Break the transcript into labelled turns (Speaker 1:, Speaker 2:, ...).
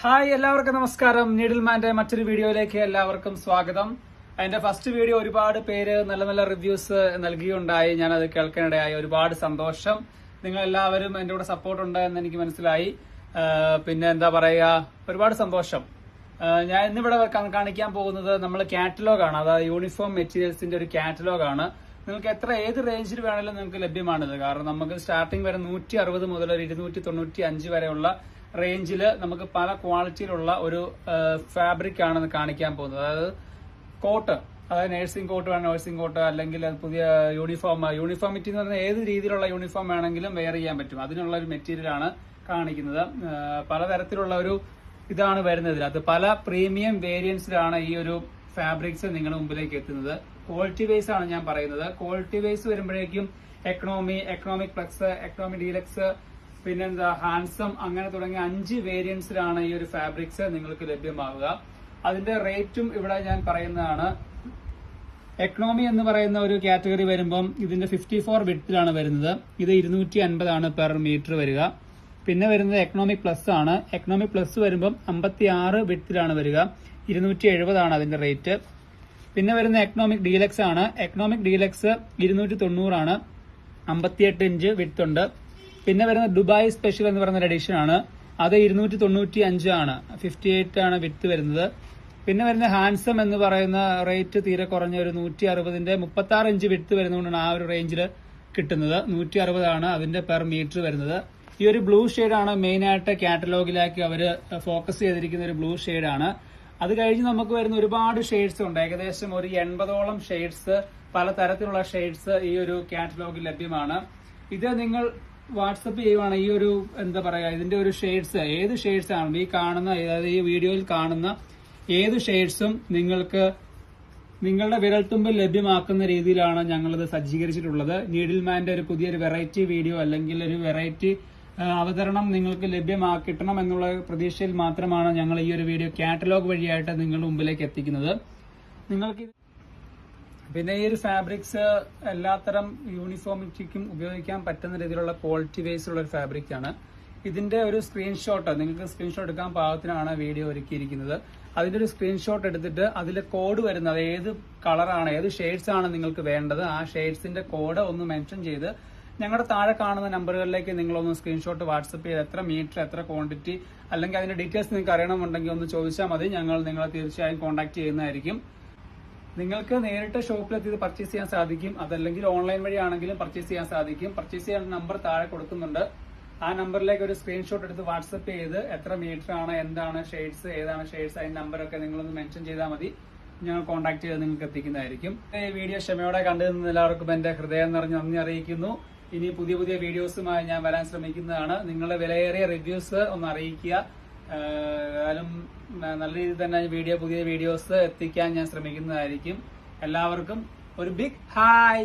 Speaker 1: Hi, എല്ലാവർക്കും നമസ്കാരം. നീഡിൽമാന്റെ മറ്റൊരു വീഡിയോയിലേക്ക് എല്ലാവർക്കും സ്വാഗതം. അതിന്റെ ഫസ്റ്റ് വീഡിയോ ഒരുപാട് പേര് നല്ല നല്ല റിവ്യൂസ് നൽകിയുണ്ടായി. ഞാനത് കേൾക്കാനിടയായി. ഒരുപാട് സന്തോഷം. നിങ്ങൾ എല്ലാവരും എന്റെ കൂടെ സപ്പോർട്ട് ഉണ്ട് എന്ന് എനിക്ക് മനസ്സിലായി. പിന്നെ എന്താ പറയാ, ഒരുപാട് സന്തോഷം. ഞാൻ ഇന്നിവിടെ കാണിക്കാൻ പോകുന്നത് നമ്മൾ കാറ്റലോഗാണ്. അതായത് യൂണിഫോം മെറ്റീരിയൽസിന്റെ ഒരു കാറ്റലോഗാണ്. നിങ്ങൾക്ക് ഏത് റേഞ്ചിൽ വേണമെങ്കിലും നിങ്ങൾക്ക് ലഭ്യമാണിത്. കാരണം നമുക്ക് സ്റ്റാർട്ടിംഗ് വരെ 160 മുതൽ 295 വരെയുള്ള റേഞ്ചിൽ നമുക്ക് പല ക്വാളിറ്റിയിലുള്ള ഒരു ഫാബ്രിക് ആണ് കാണിക്കാൻ പോകുന്നത്. അതായത് കോട്ട്, അതായത് നഴ്സിംഗ് കോട്ട് വേണം, നഴ്സിംഗ് കോട്ട്, അല്ലെങ്കിൽ പുതിയ യൂണിഫോമിറ്റി എന്ന് പറയുന്ന ഏത് രീതിയിലുള്ള യൂണിഫോം വേണമെങ്കിലും വെയർ ചെയ്യാൻ പറ്റും. അതിനുള്ള ഒരു മെറ്റീരിയൽ ആണ് കാണിക്കുന്നത്. പലതരത്തിലുള്ള ഒരു ഇതാണ് വരുന്നത്. അത് പല പ്രീമിയം വേരിയൻസിലാണ് ഈ ഒരു ഫാബ്രിക്സ് നിങ്ങളുടെ മുമ്പിലേക്ക് എത്തുന്നത്. ക്വാളിറ്റി വൈസ് ആണ് ഞാൻ പറയുന്നത്. ക്വാളിറ്റി വൈസ് വരുമ്പോഴേക്കും എക്കണോമിക് പ്ലസ്, എക്കണോമിക് ഡീലക്സ്, പിന്നെന്താ ഹാൻസം, അങ്ങനെ തുടങ്ങിയ 5 വേരിയൻസിലാണ് ഈ ഒരു ഫാബ്രിക്സ് നിങ്ങൾക്ക് ലഭ്യമാവുക. അതിന്റെ റേറ്റും ഇവിടെ ഞാൻ പറയുന്നതാണ്. എക്കണോമി എന്ന് പറയുന്ന ഒരു കാറ്റഗറി വരുമ്പം ഇതിന്റെ 54 വിഡ്ത്തിലാണ് വരുന്നത്. ഇത് 250 ആണ് പെർ മീറ്റർ വരിക. പിന്നെ വരുന്നത് എക്കണോമിക് പ്ലസ് ആണ്. എക്കണോമിക് പ്ലസ് വരുമ്പം 56 വിഡ്ത്തിലാണ് വരിക. 270 ആണ് അതിന്റെ റേറ്റ്. പിന്നെ വരുന്ന എക്കണോമിക് ഡീലക്സ് ആണ്. എക്കണോമിക് ഡീലക്സ് 290 ആണ്. 58 ഇഞ്ച് വിഡ്ത്ത് ഉണ്ട്. പിന്നെ വരുന്ന ദുബായ് സ്പെഷ്യൽ എന്ന് പറയുന്ന എഡിഷൻ ആണ്. അത് 295 ആണ്. 58 ആണ് വിഡ്ത്ത് വരുന്നത്. പിന്നെ വരുന്ന ഹാൻസം എന്ന് പറയുന്ന റേറ്റ് തീരെ കുറഞ്ഞ ഒരു 160ന്റെ 36 ഇഞ്ച് വിഡ്ത്ത് വരുന്നതുകൊണ്ടാണ് ആ ഒരു റേഞ്ചിൽ കിട്ടുന്നത്. 160 ആണ് അതിന്റെ പെർ മീറ്റർ വരുന്നത്. ഈ ഒരു ബ്ലൂ ഷെയ്ഡാണ് മെയിൻ ആയിട്ട് കാറ്റലോഗിലേക്ക് അവർ ഫോക്കസ് ചെയ്തിരിക്കുന്ന ഒരു ബ്ലൂ ഷെയ്ഡാണ്. അത് കഴിഞ്ഞ് നമുക്ക് വരുന്ന ഒരുപാട് ഷെയ്ഡ്സ് ഉണ്ട്. ഏകദേശം ഒരു 80ഓളം ഷെയ്ഡ്സ്, പലതരത്തിലുള്ള ഷെയ്ഡ്സ് ഈ ഒരു കാറ്റലോഗിൽ ലഭ്യമാണ്. ഇത് നിങ്ങൾ വാട്സപ്പ് ചെയ്യുവാണ് ഈ ഒരു എന്താ പറയാ, ഇതിന്റെ ഒരു ഷെയ്ഡ്സ്, ഏത് ഷെയ്ഡ്സ് ആണ് ഈ കാണുന്ന, അതായത് ഈ വീഡിയോയിൽ കാണുന്ന ഏത് ഷെയ്ഡ്സും നിങ്ങൾക്ക് നിങ്ങളുടെ വിരൽത്തുമ്പിൽ ലഭ്യമാക്കുന്ന രീതിയിലാണ് ഞങ്ങളിത് സജ്ജീകരിച്ചിട്ടുള്ളത്. നീഡിൽമാന്റെ ഒരു പുതിയൊരു വെറൈറ്റി വീഡിയോ അല്ലെങ്കിൽ ഒരു വെറൈറ്റി അവതരണം നിങ്ങൾക്ക് ലഭ്യമാക്കിട്ടണം എന്നുള്ള പ്രതീക്ഷയിൽ മാത്രമാണ് ഞങ്ങൾ ഈ ഒരു വീഡിയോ കാറ്റലോഗ് വഴിയായിട്ട് നിങ്ങളുടെ മുമ്പിലേക്ക് എത്തിക്കുന്നത്. നിങ്ങൾക്ക് പിന്നെ ഈ ഒരു ഫാബ്രിക്സ് എല്ലാത്തരം യൂണിഫോമിറ്റിക്കും ഉപയോഗിക്കാൻ പറ്റുന്ന രീതിയിലുള്ള ക്വാളിറ്റി വൈസ് ഉള്ള ഒരു ഫാബ്രിക് ആണ്. ഇതിന്റെ ഒരു സ്ക്രീൻഷോട്ട്, നിങ്ങൾക്ക് സ്ക്രീൻഷോട്ട് എടുക്കാൻ പാകത്തിനാണ് വീഡിയോ ഒരുക്കിയിരിക്കുന്നത്. അതിന്റെ ഒരു സ്ക്രീൻഷോട്ട് എടുത്തിട്ട് അതിലെ കോഡ് വരുന്നത്, ഏത് കളറാണ്, ഏത് ഷെയ്ഡ്സ് ആണ് നിങ്ങൾക്ക് വേണ്ടത്, ആ ഷെയ്ഡ്സിന്റെ കോഡ് ഒന്ന് മെൻഷൻ ചെയ്ത് ഞങ്ങളുടെ താഴെ കാണുന്ന നമ്പറുകളിലേക്ക് നിങ്ങളൊന്ന് സ്ക്രീൻഷോട്ട് വാട്സപ്പ് ചെയ്ത് എത്ര മീറ്റർ, എത്ര ക്വാണ്ടിറ്റി, അല്ലെങ്കിൽ അതിന്റെ ഡീറ്റെയിൽസ് നിങ്ങൾക്ക് അറിയണമെന്നുണ്ടെങ്കിൽ ഒന്ന് ചോദിച്ചാൽ മതി. ഞങ്ങൾ നിങ്ങളെ തീർച്ചയായും കോൺടാക്ട് ചെയ്യുന്നതായിരിക്കും. നിങ്ങൾക്ക് നേരിട്ട് ഷോപ്പിലെത്തി ഇത് പർച്ചേസ് ചെയ്യാൻ സാധിക്കും. അതല്ലെങ്കിൽ ഓൺലൈൻ വഴിയാണെങ്കിലും പർച്ചേസ് ചെയ്യാൻ സാധിക്കും. പർച്ചേസ് ചെയ്യാൻ നമ്പർ താഴെ കൊടുക്കുന്നുണ്ട്. ആ നമ്പറിലേക്ക് ഒരു സ്ക്രീൻഷോട്ട് എടുത്ത് വാട്സപ്പ് ചെയ്ത് എത്ര മീറ്റർ ആണ്, എന്താണ് ഷെയ്ഡ്സ്, ഏതാണ് ഷെയ്ഡ്സ്, അതിന്റെ നമ്പറൊക്കെ നിങ്ങളൊന്ന് മെൻഷൻ ചെയ്താൽ മതി. ഞങ്ങൾ കോൺടാക്ട് ചെയ്ത് നിങ്ങൾക്ക് എത്തിക്കുന്നതായിരിക്കും. ഈ വീഡിയോ ക്ഷമയോടെ കണ്ടുനിന്ന് എല്ലാവർക്കും എന്റെ ഹൃദയം നിറഞ്ഞ് നന്ദി അറിയിക്കുന്നു. ഇനി പുതിയ പുതിയ വീഡിയോസുമായി ഞാൻ വരാൻ ശ്രമിക്കുന്നതാണ്. നിങ്ങളുടെ വിലയേറിയ റിവ്യൂസ് ഒന്ന് അറിയിക്കുക. നല്ല രീതിയിൽ തന്നെ പുതിയ വീഡിയോസ് എത്തിക്കാൻ ഞാൻ ശ്രമിക്കുന്നതായിരിക്കും. എല്ലാവർക്കും ഒരു ബിഗ് ഹായ്.